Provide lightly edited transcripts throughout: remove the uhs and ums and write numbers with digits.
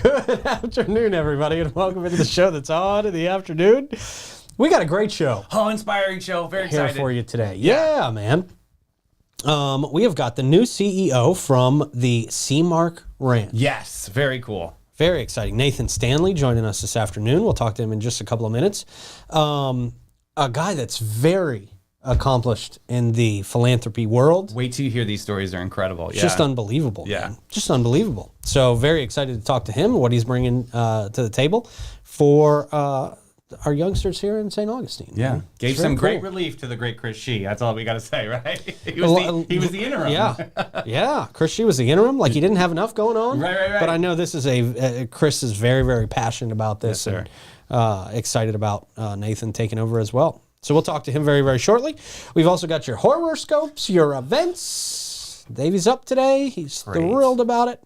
Good afternoon, everybody, and welcome into the show that's on in the afternoon. We got a great show. Oh, inspiring show. Very excited. Here for you today. Yeah, man. We have got the new CEO from the Seamark Ranch. Yes, very cool. Very exciting. Nathan Stanley joining us this afternoon. We'll talk to him in just a couple of minutes. A guy that's very accomplished in the philanthropy world. Wait till you hear these stories. They're incredible. It's just unbelievable, man. Just unbelievable. So very excited to talk to him, what he's bringing to the table for our youngsters here in St. Augustine. Yeah. Man. Gave some great relief to the great Chris Shee. That's all we got to say, right? He was the interim. Yeah. Yeah. Chris Shee was the interim. Like, he didn't have enough going on. Right. But I know this is Chris is very, very passionate about this, yes, and excited about Nathan taking over as well. So we'll talk to him very, very shortly. We've also got your horoscopes, your events. Davey's up today. He's thrilled about it.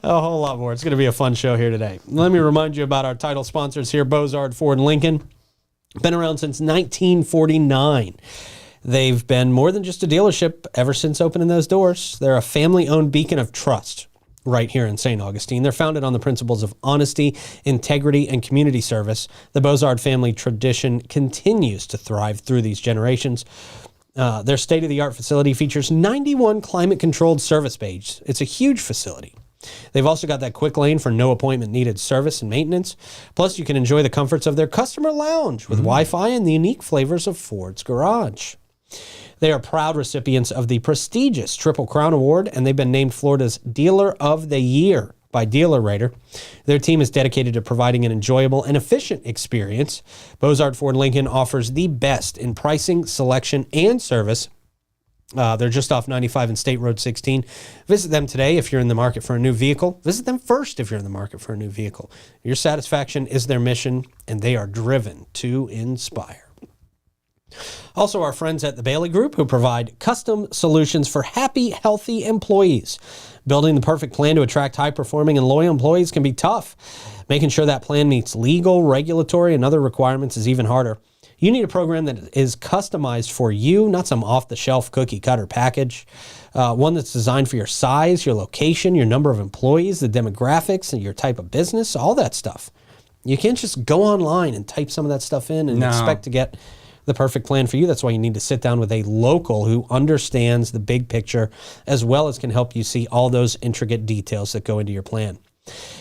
A whole lot more. It's going to be a fun show here today. Let me remind you about our title sponsors here, Bozard Ford Lincoln. Been around since 1949. They've been more than just a dealership ever since opening those doors. They're a family-owned beacon of trust right here in St. Augustine. They're founded on the principles of honesty, integrity, and community service. The Bozard family tradition continues to thrive through these generations. Their state-of-the-art facility features 91 climate-controlled service bays. It's a huge facility. They've also got that quick lane for no appointment needed service and maintenance. Plus, you can enjoy the comforts of their customer lounge with Wi-Fi and the unique flavors of Ford's Garage. They are proud recipients of the prestigious Triple Crown Award, and they've been named Florida's Dealer of the Year by Dealer Rater. Their team is dedicated to providing an enjoyable and efficient experience. Bozard Ford Lincoln offers the best in pricing, selection, and service. They're just off 95 and State Road 16. Visit them today if you're in the market for a new vehicle. Visit them first if you're in the market for a new vehicle. Your satisfaction is their mission, and they are driven to inspire. Also, our friends at the Bailey Group, who provide custom solutions for happy, healthy employees. Building the perfect plan to attract high-performing and loyal employees can be tough. Making sure that plan meets legal, regulatory, and other requirements is even harder. You need a program that is customized for you, not some off-the-shelf cookie-cutter package. One that's designed for your size, your location, your number of employees, the demographics, and your type of business, all that stuff. You can't just go online and type some of that stuff in and expect to get the perfect plan for you. That's why you need to sit down with a local who understands the big picture, as well as can help you see all those intricate details that go into your plan.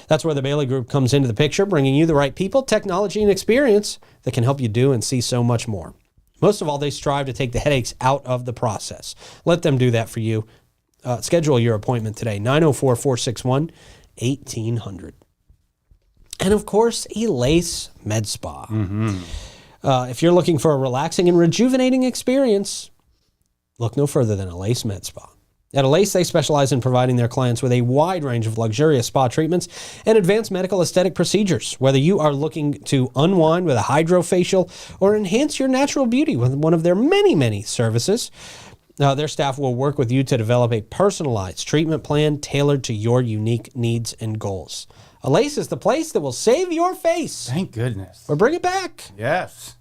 That's where the Bailey Group comes into the picture, bringing you the right people, technology, and experience that can help you do and see so much more. Most of all, they strive to take the headaches out of the process. Let them do that for you. Schedule your appointment today, 904-461-1800. And of course, Elace Med Spa. If you're looking for a relaxing and rejuvenating experience, look no further than Elace Med Spa. At Elace, they specialize in providing their clients with a wide range of luxurious spa treatments and advanced medical aesthetic procedures. Whether you are looking to unwind with a hydrofacial or enhance your natural beauty with one of their many, many services, their staff will work with you to develop a personalized treatment plan tailored to your unique needs and goals. Elace is the place that will save your face. Thank goodness. Or bring it back. Yes.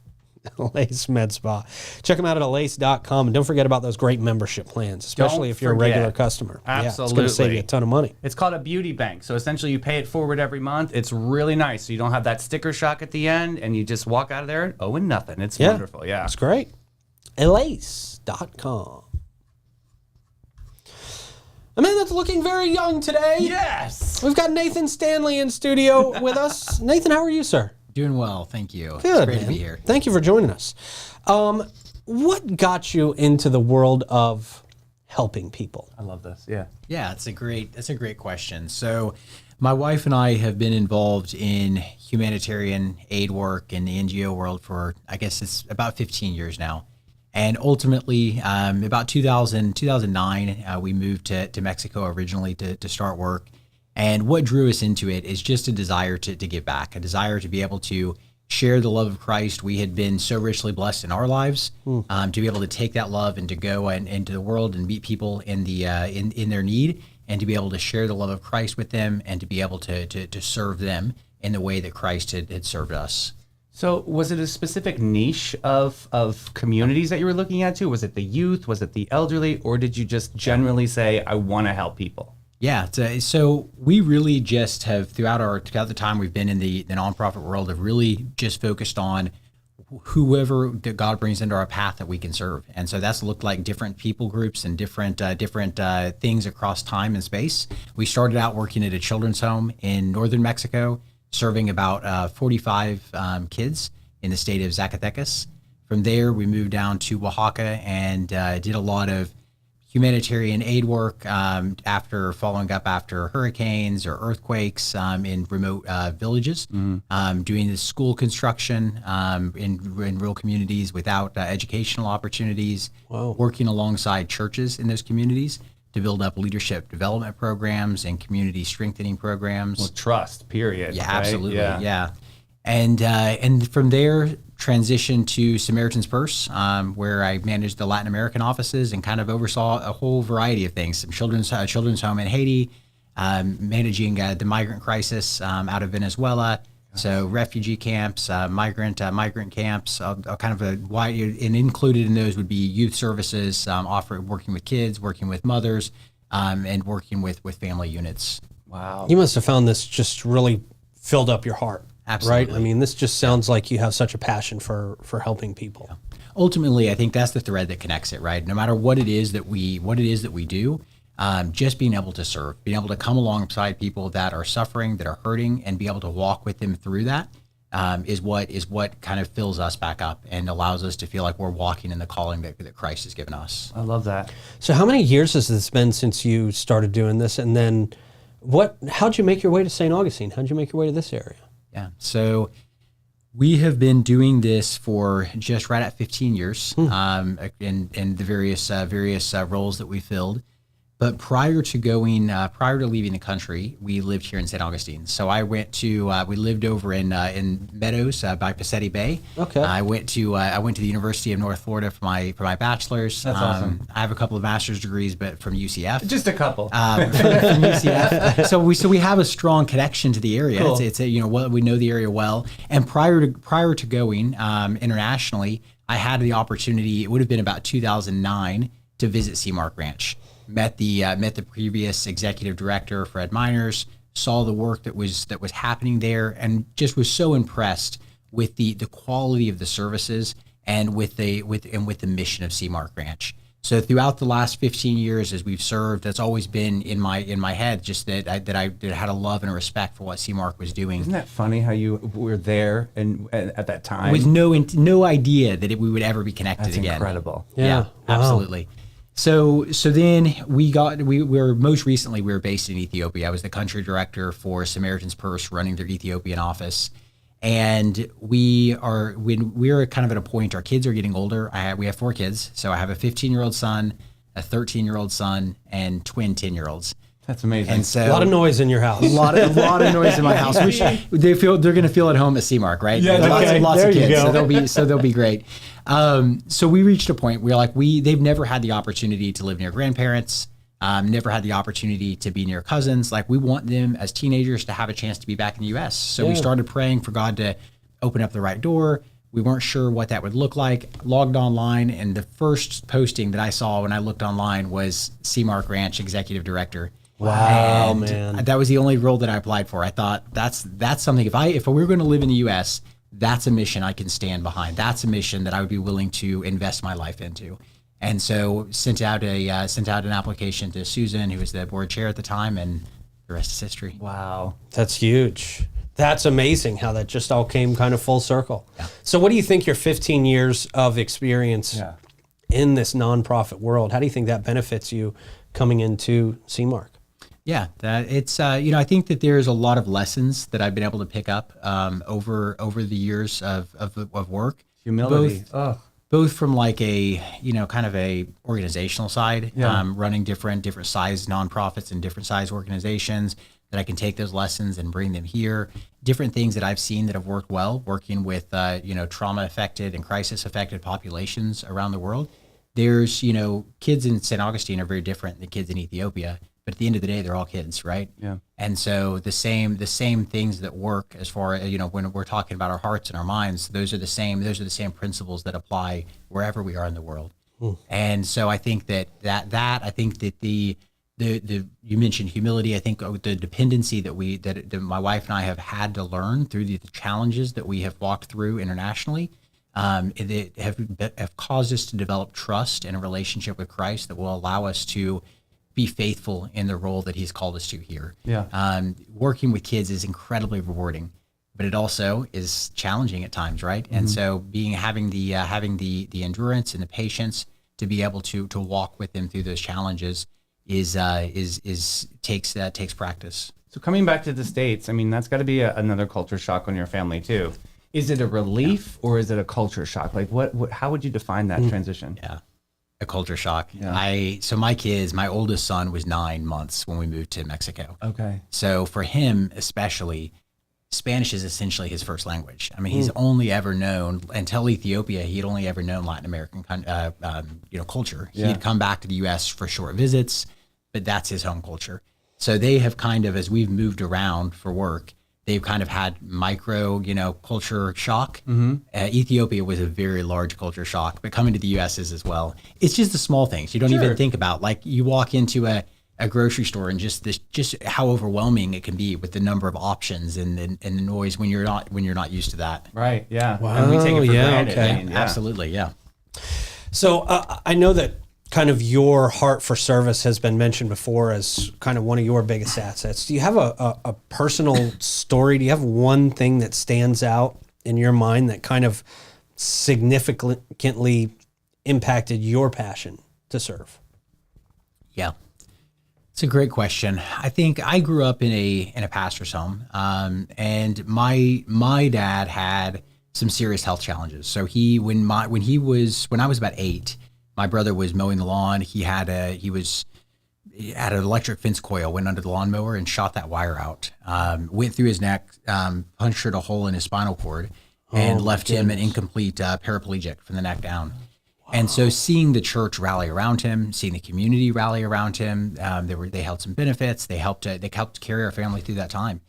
Elace Med Spa. Check them out at elace.com. And don't forget about those great membership plans, especially if you're a regular customer. Absolutely. Yeah, it's going to save you a ton of money. It's called a beauty bank. So essentially you pay it forward every month. It's really nice. So you don't have that sticker shock at the end and you just walk out of there owing nothing. It's wonderful. Yeah. It's great. Elace.com. Amanda's looking very young today. Yes. We've got Nathan Stanley in studio with us. Nathan, how are you, sir? Doing well, thank you. Good, it's great man. to be here. Thank you for joining us. What got you into the world of helping people? I love this. Yeah. Yeah, that's a great question. So My wife and I have been involved in humanitarian aid work in the NGO world for, I guess it's about 15 years now. And ultimately, about 2009, we moved to Mexico originally to start work. And what drew us into it is just a desire to give back, a desire to be able to share the love of Christ. We had been so richly blessed in our lives to be able to take that love and to go into the world and meet people in their need, and to be able to share the love of Christ with them, and to be able to serve them in the way that Christ had served us. So was it a specific niche of communities that you were looking at too? Was it the youth? Was it the elderly? Or did you just generally say, I want to help people? Yeah, so we really just have, throughout the time we've been in the nonprofit world, have really just focused on whoever that God brings into our path that we can serve. And so that's looked like different people groups and different things across time and space. We started out working at a children's home in northern Mexico, serving about 45 kids in the state of Zacatecas. From there, we moved down to Oaxaca and did a lot of humanitarian aid work after following up after hurricanes or earthquakes in remote villages, doing the school construction in rural communities without educational opportunities, working alongside churches in those communities to build up leadership development programs and community strengthening programs. Well, trust, period. Yeah, right? absolutely. Yeah. And from there, transitioned to Samaritan's Purse, where I managed the Latin American offices and kind of oversaw a whole variety of things. Some children's home in Haiti, managing the migrant crisis out of Venezuela. So refugee camps, migrant camps, kind of a wide, and included in those would be youth services, working with kids, working with mothers, and working with family units. Wow. You must have found this just really filled up your heart. Absolutely. Right? I mean, this just sounds like you have such a passion for helping people. Yeah. Ultimately, I think that's the thread that connects it, right? No matter what it is that we do, just being able to serve, being able to come alongside people that are suffering, that are hurting, and be able to walk with them through that is what kind of fills us back up and allows us to feel like we're walking in the calling that Christ has given us. I love that. So how many years has this been since you started doing this? And then how'd you make your way to St. Augustine? How'd you make your way to this area? Yeah. So we have been doing this for just right at 15 years in the various roles that we filled. But prior to leaving the country, we lived here in St. Augustine. So I went to we lived over in Meadows by Pacetti Bay. Okay. I went to the University of North Florida for my bachelor's. That's awesome. I have a couple of master's degrees, but from UCF. Just a couple. From UCF. So we have a strong connection to the area. Cool. It's we know the area well. And prior to going internationally, I had the opportunity. It would have been about 2009 to visit Seamark Ranch. Met the previous executive director, Fred Miners, saw the work that was happening there, and just was so impressed with the quality of the services and with the mission of Seamark Ranch. So throughout the last 15 years as we've served, that's always been in my head, just that I had a love and a respect for what Seamark was doing. Isn't that funny how you were there and at that time? With no idea that we would ever be connected That's again. incredible. Yeah, Wow. absolutely. So then we were most recently we were based in Ethiopia. I was the country director for Samaritan's Purse, running their Ethiopian office. And we are kind of at a point, our kids are getting older. We have 4 kids. So I have a 15-year-old son, a 13-year-old son, and twin 10-year-olds. That's amazing. And so A lot of noise in your house. a lot of noise in my house, which they're going to feel at home at Seamark, right? Yeah, lots there of you kids, go. so they'll be great. So we reached a point where they've never had the opportunity to live near grandparents, never had the opportunity to be near cousins. Like, we want them as teenagers to have a chance to be back in the U.S. So we started praying for God to open up the right door. We weren't sure what that would look like. Logged online, and the first posting that I saw when I looked online was Seamark Ranch Executive Director. Wow, And man. that was the only role that I applied for. I thought that's something. If we were going to live in the U.S., that's a mission I can stand behind. That's a mission that I would be willing to invest my life into. And so sent out an application to Susan, who was the board chair at the time, and the rest is history. Wow. That's huge. That's amazing how that just all came kind of full circle. Yeah. So what do you think your 15 years of experience in this nonprofit world, how do you think that benefits you coming into Seamark? Yeah, that it's I think that there's a lot of lessons that I've been able to pick up over the years of work. Humility. Both from like a kind of a organizational side, Yeah. running different size nonprofits and different size organizations, that I can take those lessons and bring them here. Different things that I've seen that have worked well, working with trauma affected and crisis affected populations around the world. There's kids in St. Augustine are very different than kids in Ethiopia, but at the end of the day, they're all kids, right? Yeah. And so the same things that work as far as when we're talking about our hearts and our minds, those are the same principles that apply wherever we are in the world. And so I think that I think that the you mentioned humility. I think the dependency that my wife and I have had to learn through the challenges that we have walked through internationally, it have caused us to develop trust and a relationship with Christ that will allow us to be faithful in the role that He's called us to here. Yeah. Working with kids is incredibly rewarding, but it also is challenging at times, right? And so having the endurance and the patience to be able to walk with them through those challenges takes practice. So coming back to the States, I mean, that's got to be another culture shock on your family too. Is it a relief or is it a culture shock? Like how would you define that transition? Yeah. A culture shock. Yeah. So my oldest son was 9 months when we moved to Mexico. Okay. So for him, especially, Spanish is essentially his first language. I mean, he's only ever known, until Ethiopia, he had only ever known Latin American, culture. He had come back to the U.S. for short visits, but that's his home culture. So they have kind of, as we've moved around for work, they've kind of had micro, culture shock. Ethiopia was a very large culture shock, but coming to the U.S. is as well. It's just the small things you don't even think about. Like you walk into a grocery store and just how overwhelming it can be with the number of options and the noise when you're not used to that. Right. Yeah. Wow. And we take it for granted. Okay. I mean, Absolutely. Yeah. So I know that kind of your heart for service has been mentioned before as kind of one of your biggest assets. Do you have a personal story? Do you have one thing that stands out in your mind that kind of significantly impacted your passion to serve? Yeah. It's a great question. I think I grew up in a pastor's home, and my dad had some serious health challenges. So when I was about 8, my brother was mowing the lawn. He had an electric fence coil, went under the lawnmower and shot that wire out. Went through his neck, punctured a hole in his spinal cord, and left him an incomplete paraplegic from the neck down. And so seeing the church rally around him, seeing the community rally around him, they held some benefits. They helped carry our family through that time.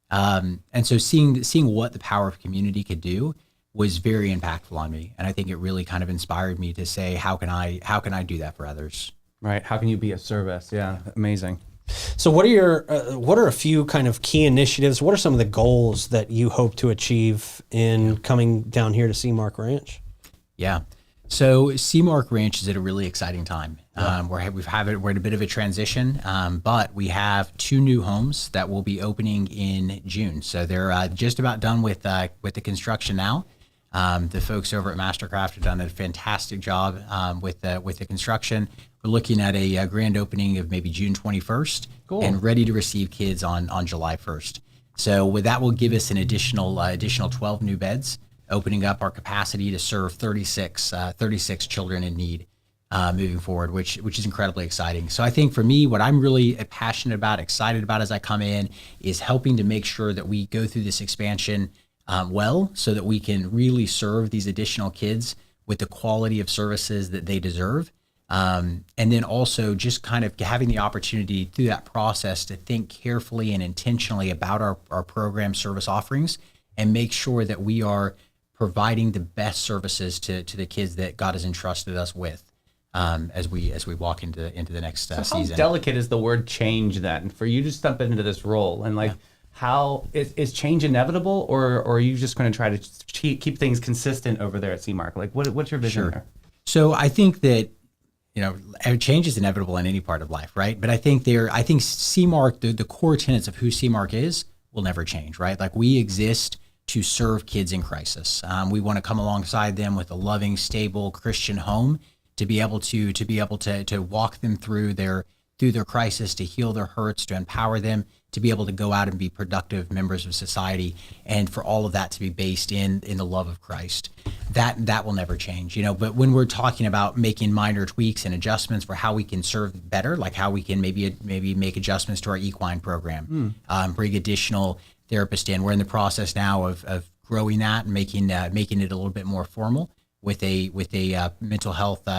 And so seeing what the power of community could do was very impactful on me. And I think it really kind of inspired me to say, how can I do that for others? Right. How can you be of service? Yeah. Amazing. So what are a few kind of key initiatives? What are some of the goals that you hope to achieve in coming down here to Seamark Ranch? Yeah. So Seamark Ranch is at a really exciting time. We're at a bit of a transition, but we have 2 new homes that will be opening in June. So they're just about done with the construction now. The folks over at Mastercraft have done a fantastic job with the construction. We're looking at a grand opening of maybe June 21st, and ready to receive kids on July 1st. So that will give us an additional 12 new beds, opening up our capacity to serve 36 children in need moving forward, which is incredibly exciting. So I think for me, what I'm really passionate about, excited about as I come in, is helping to make sure that we go through this expansion well, so that we can really serve these additional kids with the quality of services that they deserve. And then also just kind of having the opportunity through that process to think carefully and intentionally about our program service offerings and make sure that we are providing the best services to the kids that God has entrusted us with as we walk into the next season. How delicate is the word change then for you to step into this role? And how is change inevitable, or are you just going to try to keep things consistent over there at Seamark? Like what's your vision there? So I think that change is inevitable in any part of life, right? But I think Seamark, the core tenets of who Seamark is, will never change, right? Like we exist to serve kids in crisis. We want to come alongside them with a loving, stable Christian home to be able to walk them through their through their crisis, to heal their hurts, to empower them to be able to go out and be productive members of society, and for all of that to be based in the love of Christ. That will never change, but when we're talking about making minor tweaks and adjustments for how we can serve better, like how we can maybe make adjustments to our equine program, bring additional therapists in. We're in the process now of growing that and making it a little bit more formal with a mental health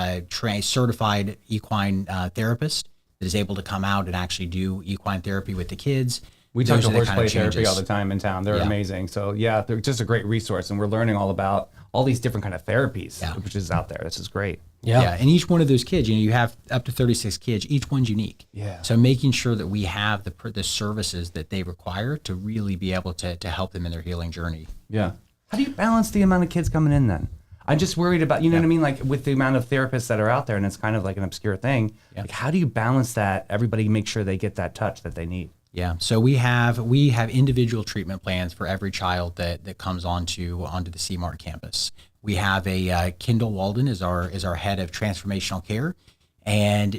certified equine therapist that is able to come out and actually do equine therapy with the kids. We talk Those to are the horseplay kind of therapy changes. all the time in town. They're amazing. So yeah, they're just a great resource, and we're learning all about all these different kind of therapies, which is out there. This is great. Yeah, and each one of those kids, you have up to 36 kids. Each one's unique. Yeah. So making sure that we have the services that they require to really be able to help them in their healing journey. Yeah. How do you balance the amount of kids coming in then? I'm just worried about, what I mean? Like with the amount of therapists that are out there, and it's kind of like an obscure thing. Yeah. Like, how do you balance that? Everybody make sure they get that touch that they need. Yeah. So we have individual treatment plans for every child that comes onto the Seamark campus. We have a Kendall Walden is our head of transformational care, and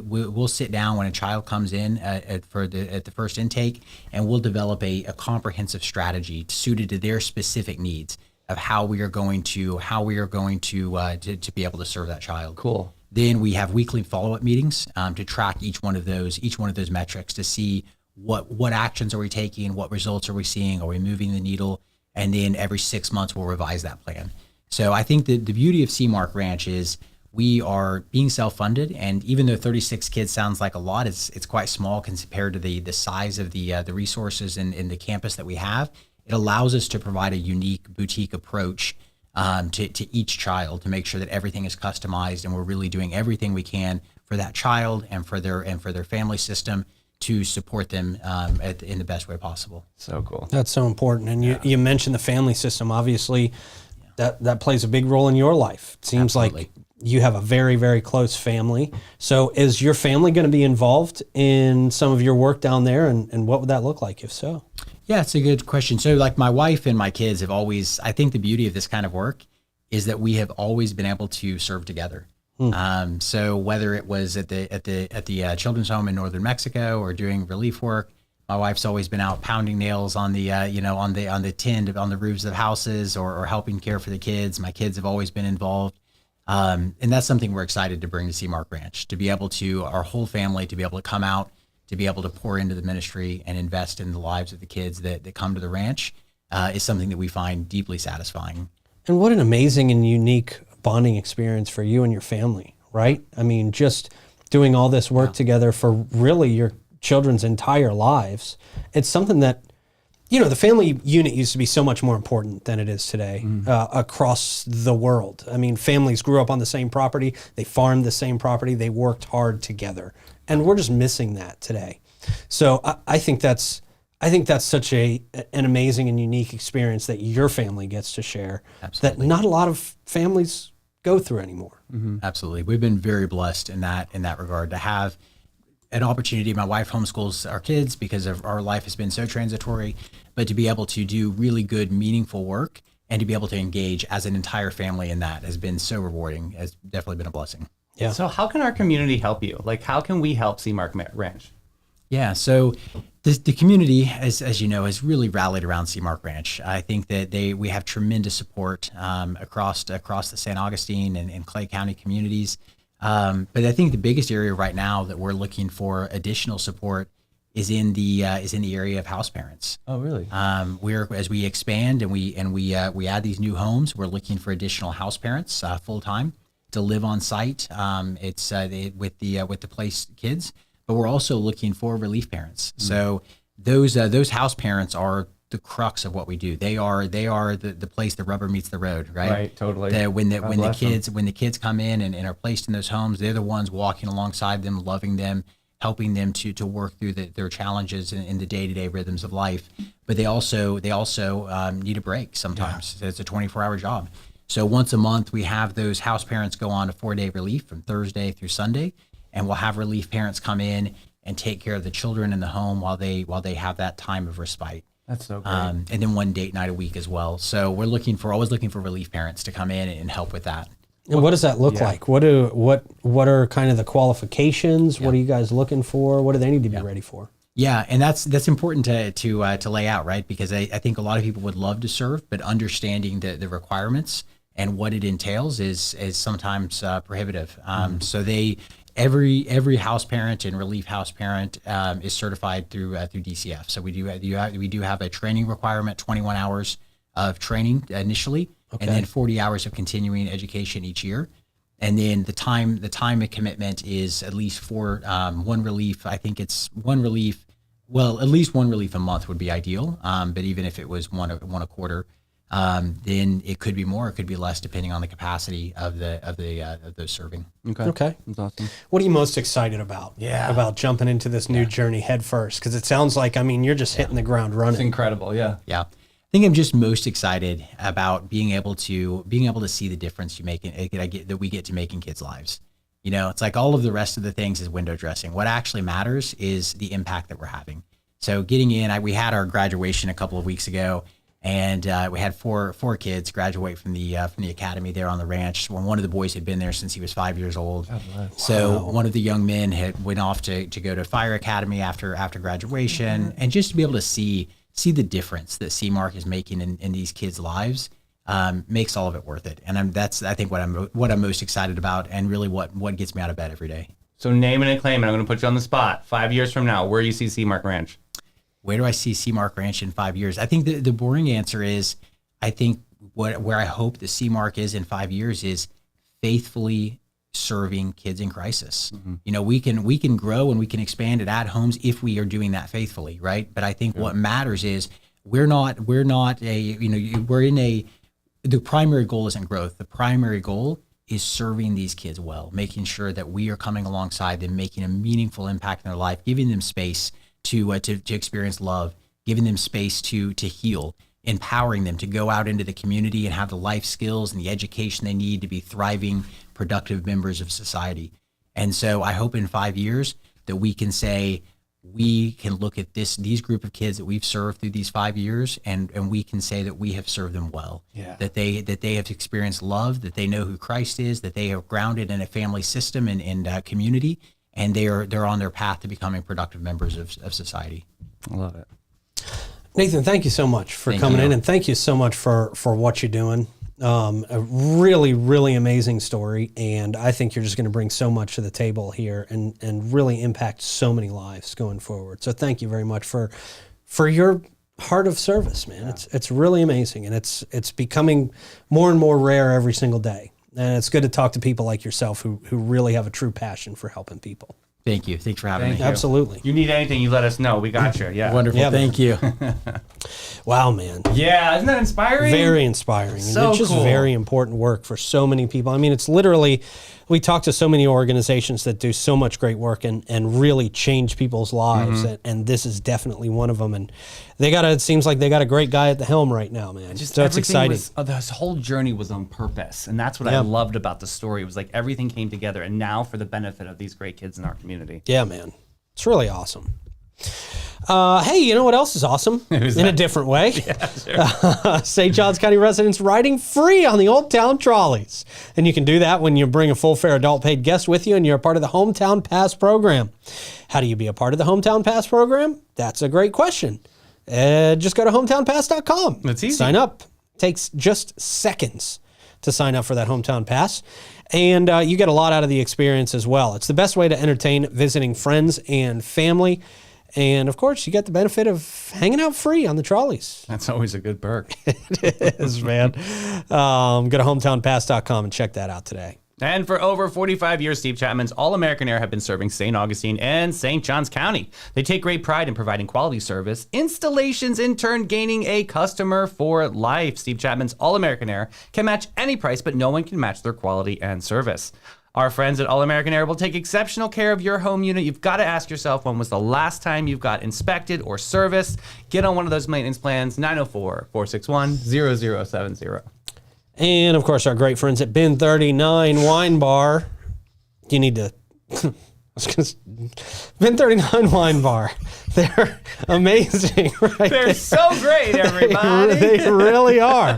we'll sit down when a child comes in at the first intake, and we'll develop a comprehensive strategy suited to their specific needs of how we are going to be able to serve that child. Cool. Then we have weekly follow-up meetings to track each one of those metrics to see what actions are we taking, what results are we seeing, are we moving the needle, and then every 6 months we'll revise that plan. So I think that the beauty of Seamark Ranch is we are being self-funded, and even though 36 kids sounds like a lot, it's quite small compared to the size of the resources in the campus that we have. It allows us to provide a unique boutique approach to each child to make sure that everything is customized, and we're really doing everything we can for that child and for their family system to support them in the best way possible. So cool. That's so important. And you mentioned the family system. Obviously, that plays a big role in your life. It seems Absolutely. like you have a very, very close family. So is your family going to be involved in some of your work down there? And what would that look like if so? Yeah, it's a good question. So like my wife and my kids have always, I think the beauty of this kind of work is that we have always been able to serve together. So whether it was at the children's home in northern Mexico or doing relief work, my wife's always been out pounding nails on the on the tin on the roofs of houses or helping care for the kids. My kids have always been involved, and that's something we're excited to bring to Seamark Ranch, to be able to our whole family to be able to come out, to be able to pour into the ministry and invest in the lives of the kids that come to the ranch is something that we find deeply satisfying. And what an amazing and unique bonding experience for you and your family, right? I mean, just doing all this work together for really your children's entire lives. It's something that, the family unit used to be so much more important than it is today across the world. I mean, families grew up on the same property, they farmed the same property, they worked hard together. And we're just missing that today. So I think that's such an amazing and unique experience that your family gets to share. Absolutely. That not a lot of families go through anymore. Mm-hmm. Absolutely. We've been very blessed in that regard to have an opportunity. My wife homeschools our kids because of our life has been so transitory, but to be able to do really good, meaningful work and to be able to engage as an entire family in that has been so rewarding. Has definitely been a blessing. Yeah. So how can our community help you? Like, how can we help Seamark Ranch? Yeah. So the community, as you know, has really rallied around Seamark Ranch. I think that we have tremendous support across the San Augustine and Clay County communities. But I think the biggest area right now that we're looking for additional support is in the area of house parents. Oh, really? As we expand and we add these new homes, we're looking for additional house parents full time to live on site. It's with the place kids, but we're also looking for relief parents. So those house parents are the crux of what we do. They are the place the rubber meets the road, right? Right, totally. When the kids come in and are placed in those homes, they're the ones walking alongside them, loving them, helping them to work through their challenges in the day-to-day rhythms of life. But they also need a break sometimes. Yeah. It's a 24-hour job. So once a month, we have those house parents go on a 4-day relief from Thursday through Sunday, and we'll have relief parents come in and take care of the children in the home while they have that time of respite. That's so great. And then one date night a week as well. So we're always looking for relief parents to come in and help with that. And what does that look like? What are kind of the qualifications? What are you guys looking for? What do they need to be ready for? Yeah, and that's important to lay out, right? Because I think a lot of people would love to serve, but understanding the requirements and what it entails is sometimes prohibitive. So every house parent and relief house parent is certified through DCF. So we do have a training requirement, 21 hours of training initially, and then 40 hours of continuing education each year. And then the time and commitment is at least for one relief. I think it's one relief. Well, at least one relief a month would be ideal. But even if it was one a quarter, then it could be more, it could be less, depending on the capacity of those serving. Okay. That's awesome. What are you most excited about? About jumping into this new journey head first? Because it sounds like, you're just hitting the ground running. It's incredible. Yeah. Yeah. I think I'm just most excited about being able to see the difference that we get to make in kids' lives. It's like all of the rest of the things is window dressing. What actually matters is the impact that we're having. So getting in, we had our graduation a couple of weeks ago, and we had four kids graduate from the academy there on the ranch. When one of the boys had been there since he was 5 years old. Oh, wow. So one of the young men went off to go to fire academy after graduation, and just to be able to see the difference that Seamark is making in these kids' lives makes all of it worth it. And that's I think what I'm most excited about, and really what gets me out of bed every day. So name it and claim it. I'm going to put you on the spot. 5 years from now, where do you see Seamark Ranch? Where do I see Seamark Ranch in 5 years? I think the boring answer is, I think where I hope the Seamark is in 5 years is faithfully serving kids in crisis. Mm-hmm. We can grow and we can expand it at homes if we are doing that faithfully, right? But I think what matters is the primary goal isn't growth. The primary goal is serving these kids well, making sure that we are coming alongside them, making a meaningful impact in their life, giving them space to experience love, giving them space to heal, empowering them to go out into the community and have the life skills and the education they need to be thriving, productive members of society. And so I hope in 5 years that we can say, we can look at these group of kids that we've served through these 5 years, and we can say that we have served them well, that they have experienced love, that they know who Christ is, that they are grounded in a family system and community, and they're on their path to becoming productive members of society. I love it. Nathan, thank you so much for coming in, and thank you so much for what you're doing. A really, really amazing story, and I think you're just going to bring so much to the table here and really impact so many lives going forward. So thank you very much for your heart of service, man. It's really amazing, and it's becoming more and more rare every single day. And it's good to talk to people like yourself who really have a true passion for helping people. Thank you. Thanks for having me. Absolutely. You need anything, you let us know. We got you. Yeah. Wonderful. Yeah, Thank you. Wow, man. Yeah. Isn't that inspiring? Very inspiring. So and it's just cool. very important work for so many people. It's literally, we talk to so many organizations that do so much great work and really change people's lives. Mm-hmm. And this is definitely one of them. And it seems like they got a great guy at the helm right now, man. Just so it's exciting. This whole journey was on purpose. And that's what I loved about the story. It was like everything came together, and now for the benefit of these great kids in our community. Yeah, man. It's really awesome. Hey, you know what else is awesome? In a different way? Yeah, sure. St. Johns County residents riding free on the Old Town trolleys. And you can do that when you bring a full fare adult paid guest with you and you're a part of the Hometown Pass program. How do you be a part of the Hometown Pass program? That's a great question. Just go to hometownpass.com. That's easy. Sign up. Takes just seconds to sign up for that Hometown Pass. And you get a lot out of the experience as well. It's the best way to entertain visiting friends and family. And, of course, you get the benefit of hanging out free on the trolleys. That's always a good perk. It is, man. Go to hometownpass.com and check that out today. And for over 45 years, Steve Chapman's All-American Air have been serving St. Augustine and St. Johns County. They take great pride in providing quality service, installations, in turn gaining a customer for life. Steve Chapman's All-American Air can match any price, but no one can match their quality and service. Our friends at All-American Air will take exceptional care of your home unit. You've got to ask yourself, when was the last time you got inspected or serviced? Get on one of those maintenance plans, 904-461-0070. And, of course, our great friends at Bin 39 Wine Bar. You need to... Bin 39 Wine Bar. They're amazing, right? They're so great, everybody. They really are.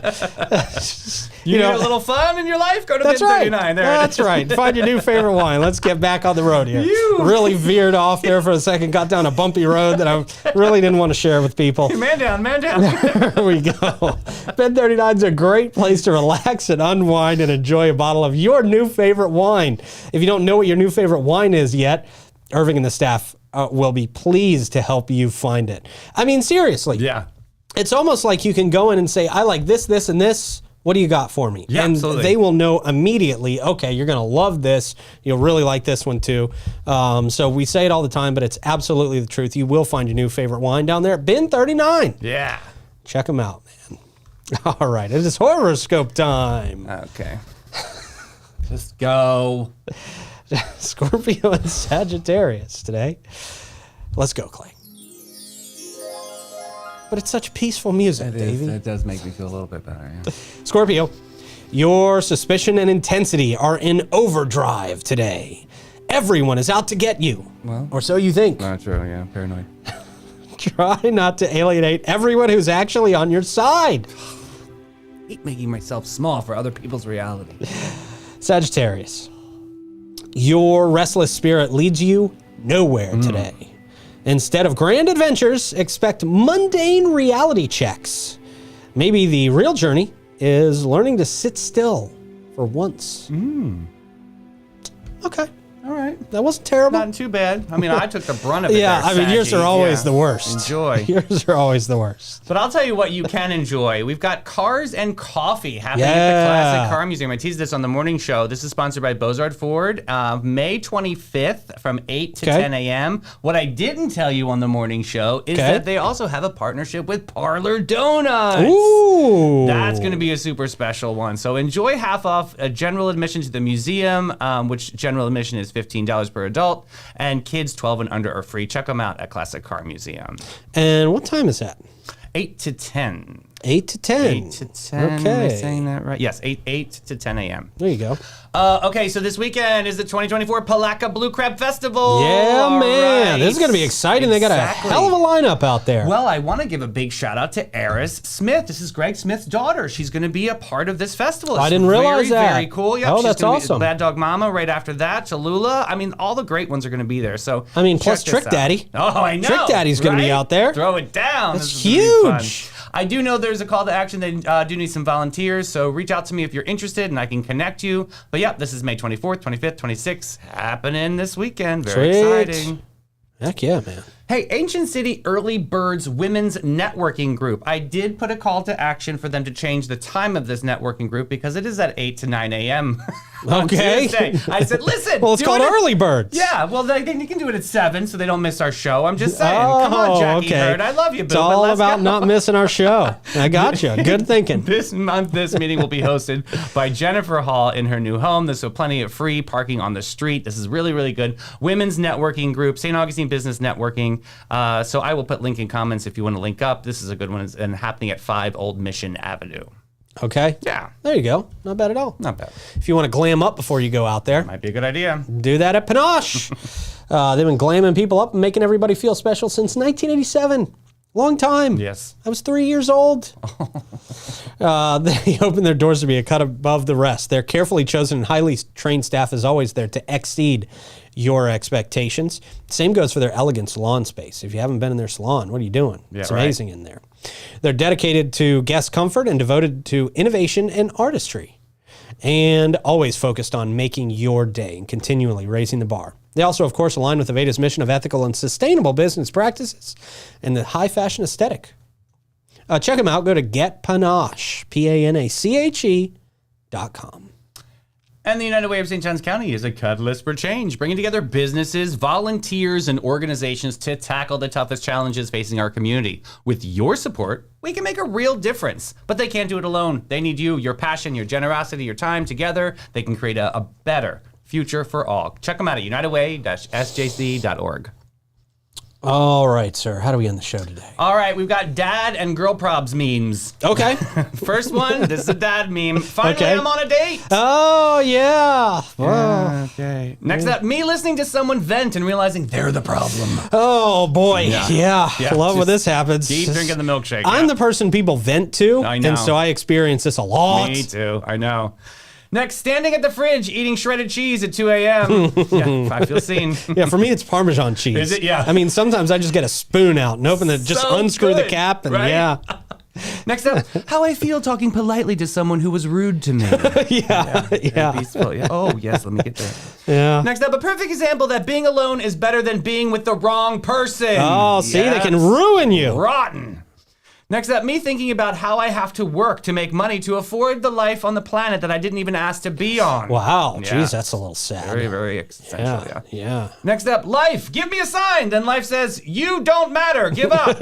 You need a little fun in your life? Go to That's Bin right. 39. There That's it is. right. Find your new favorite wine. Let's get back on the road here. Really veered off there for a second. Got down a bumpy road that I really didn't want to share with people. Man down, man down. There we go. Bin 39 is a great place to relax and unwind and enjoy a bottle of your new favorite wine. If you don't know what your new favorite wine is yet, Irving and the staff will be pleased to help you find it. I mean, seriously. Yeah. It's almost like you can go in and say, I like this, this, and this. What do you got for me? Yeah, and absolutely. they will know immediately, okay, you're going to love this. You'll really like this one too. So we say it all the time, but it's absolutely the truth. You will find your new favorite wine down there at Bin 39. Yeah. Check them out, man. All right, it is horoscope time. Okay. Just go. Scorpio and Sagittarius today. Let's go, Clay. But it's such peaceful music, Davey. It does make me feel a little bit better, yeah. Scorpio, your suspicion and intensity are in overdrive today. Everyone is out to get you. Well, or so you think. Not true, yeah. Paranoid. Try not to alienate everyone who's actually on your side. I hate making myself small for other people's reality. Sagittarius, your restless spirit leads you nowhere today. Instead of grand adventures, expect mundane reality checks. Maybe the real journey is learning to sit still for once. Okay. All right. That wasn't terrible. Not too bad. I mean, I took the brunt of it. Yeah, there, I mean, yours Saggy. are always Yeah. the worst. Enjoy. Yours are always the worst. But I'll tell you what you can enjoy. We've got Cars and Coffee happening at the Yeah. Classic Car Museum. I teased this on the morning show. This is sponsored by Bozard Ford. May 25th from 8 to 10 a.m. What I didn't tell you on the morning show is that they also have a partnership with Parlor Donuts. Ooh. That's going to be a super special one. So enjoy half off general admission to the museum, which general admission is $15 per adult, and kids 12 and under are free. Check them out at Classic Car Museum. And what time is that? 8 to 10. 8 to 10. 8 to 10. Okay. Am I saying that right? Yes, 8 to 10 a.m. There you go. Okay, so this weekend is the 2024 Palaka Blue Crab Festival. Yeah, All man. right. This is going to be exciting. They got a Exactly. hell of a lineup out there. Well, I want to give a big shout out to Eris Smith. This is Greg Smith's daughter. She's going to be a part of this festival. It's I didn't realize very, that. Very cool. Yep, Oh, she's that's gonna be awesome. Bad Dog Mama right after that. Cholula. I mean, all the great ones are going to be there. So I mean, plus check this Trick out. Daddy. Oh, I know. Trick Daddy's gonna be right? out there. Throw it down. That's This is gonna be huge. fun. I do know there's a call to action. They do need some volunteers, so reach out to me if you're interested, and I can connect you. But yeah, this is May 24th, 25th, 26th, happening this weekend. Very Sweet. exciting. Heck yeah, man. Hey, Ancient City Early Birds Women's Networking Group. I did put a call to action for them to change the time of this networking group because it is at 8 to 9 a.m. on Okay. Tuesday. I said, listen. Well, it's do called it at- Early Birds. Yeah, well, they can do it at 7 so they don't miss our show. I'm just saying. Come on, Jackie Hurd. I love you, boo. It's all but let's about go. not missing our show. I got you. Good thinking. This month, this meeting will be hosted by Jennifer Hall in her new home. There's so plenty of free parking on the street. This is really, really good. Women's networking group, St. Augustine Business Networking. So I will put link in comments if you want to link up. This is a good one and happening at 5 Old Mission Avenue. Okay. Yeah, There you go. Not bad at all. not bad. If you want to glam up before you go out there, Might be a good idea. do that at Panache. They've been glamming people up and making everybody feel special since 1987. Long time. Yes. I was 3 years old. They open their doors to be a cut above the rest. Their carefully chosen and highly trained staff is always there to exceed your expectations. Same goes for their elegant salon space. If you haven't been in their salon, what are you doing? Yeah, it's right. amazing in there. They're dedicated to guest comfort and devoted to innovation and artistry, and always focused on making your day and continually raising the bar. They also, of course, align with Aveda's mission of ethical and sustainable business practices and the high fashion aesthetic. Check them out. Go to getpanache, PANACHE.com. And the United Way of St. Johns County is a catalyst for change, bringing together businesses, volunteers, and organizations to tackle the toughest challenges facing our community. With your support, we can make a real difference. But they can't do it alone. They need you, your passion, your generosity, your time. Together, they can create a better future for all. Check them out at unitedway-sjc.org. All right, sir. How do we end the show today? All right, we've got dad and girl probs memes. Okay. First one, this is a dad meme. Finally, Okay. I'm on a date. Oh, yeah. Whoa. Okay. Next up, me listening to someone vent and realizing they're the problem. Oh, boy. Yeah. Love when this happens. Keep drinking the milkshake. I'm the person people vent to. I know. And so I experience this a lot. Me too. I know. Next, standing at the fridge eating shredded cheese at 2 a.m. Yeah, I feel seen. Yeah, for me, it's Parmesan cheese. Is it? Yeah. I mean, sometimes I just get a spoon out and open it, just So unscrew the good, cap, and right? yeah. Next up, how I feel talking politely to someone who was rude to me. Yeah. Peaceful. Yeah. Oh, yes, let me get there. Yeah. Next up, a perfect example that being alone is better than being with the wrong person. Oh, see, they can Yes. ruin you. Rotten. Next up, me thinking about how I have to work to make money to afford the life on the planet that I didn't even ask to be on. Wow. Yeah. Jeez, that's a little sad. Very, very existential, yeah. Yeah. Next up, life, give me a sign. Then life says, you don't matter, give up.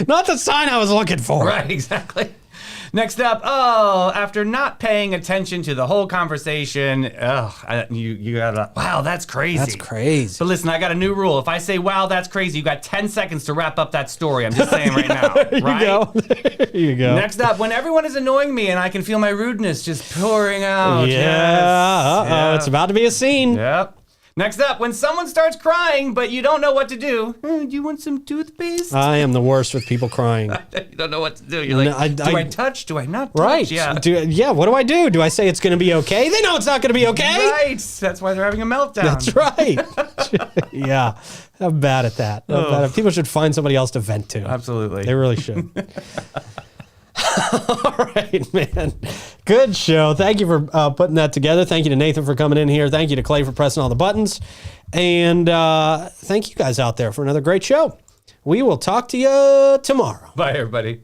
Not the sign I was looking for. Right, exactly. Next up, after not paying attention to the whole conversation, you gotta, wow, that's crazy. That's crazy. But listen, I got a new rule. If I say, wow, that's crazy, you got 10 seconds to wrap up that story. I'm just saying right now. There you right? go. There you go. Next up, when everyone is annoying me and I can feel my rudeness just pouring out. Yeah. Yes. Yeah. It's about to be a scene. Yep. Next up, when someone starts crying, but you don't know what to do. Do you want some toothpaste? I am the worst with people crying. You don't know what to do. You're like, No, do I touch? Do I not touch? Right. Yeah. What do I do? Do I say it's going to be okay? They know it's not going to be okay. Right. That's why they're having a meltdown. That's right. Yeah. I'm bad at that. People should find somebody else to vent to. Absolutely. They really should. All right, man. Good show. Thank you for putting that together. Thank you to Nathan for coming in here. Thank you to Clay for pressing all the buttons. And thank you guys out there for another great show. We will talk to you tomorrow. Bye, everybody.